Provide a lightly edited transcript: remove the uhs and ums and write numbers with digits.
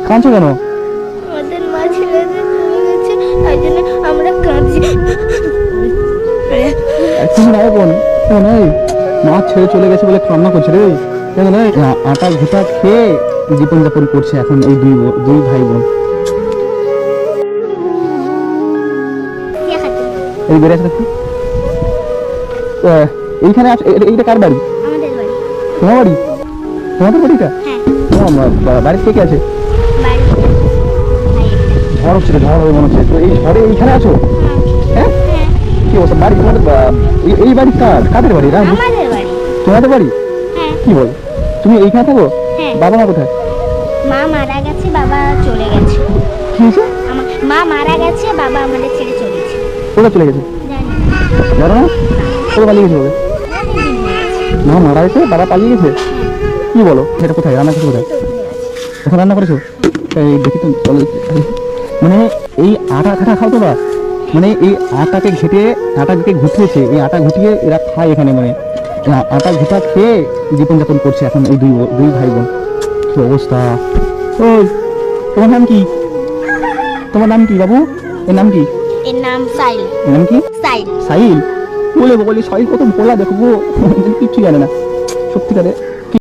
কাঁদছো কেন? আমাদের মা ছেলেদের চলে গেছে, তাই জন্য আমরা কাঁদছি। তুমি নাই বোন, কেমন এই মা ছেড়ে চলে গেছে বলে কান্না করছে রে। কেমন এই আটা ঘুটা খেয়ে জীবনযাপন করছে এখন এই দুই ভাই বোন। এই বেড়ে আছে দেখো। এইখানে এইটা কার বাড়ি? আমাদের বাড়ি। তোমার বাড়ি? তোমাদের বাড়িটা? হ্যাঁ। বাড়ির কে কে আছে? বাড়ি ঝড় হচ্ছে, ঝড় হবে মনে হচ্ছে। তো এই ঝড়ে এইখানে আছো? হ্যাঁ, কি অবস্থা? বাড়ি তোমাদের এই বাড়ি কাদের বাড়ি? আমাদের বাড়ি। তোমাদের বাড়ি? হ্যাঁ। কি বল, তুমি এইখানে থাকো? হ্যাঁ। বাবা মা কোথায়? মা মারা গেছে, বাবা চলে গেছে। কি হয়েছে? মা মারা গেছে, বাবা আমাদের ছেড়ে চলে গেছে। কোথায় চলে গেছে জানো না? কোথায় পালিয়ে গেছে? মা মারা গেছে, বাবা পালিয়ে গেছে? কি বলো? এটা কোথায় রান্না করছো? কোথায় এখন রান্না করেছো? এই দেখি তো চলো। মানে এই আটা খাটা খাও তো বা, মানে এই আটাকে ঘুটিয়েছে, এই আটা ঘুটিয়ে এরা খায় এখানে। মানে আটা ঘুটা খেয়ে জীবনযাপন করছে এখন এই দুই ভাই বোন। কি অবস্থা! ওই তোমার নাম কি? তোমার নাম কি বাবু? এর নাম কি? এর নাম সাইল। এর নাম কি? সাইল। সাহিল? বলে সাহিল কত বলা দেখো, কিচ্ছু জানে না সত্যিকারে।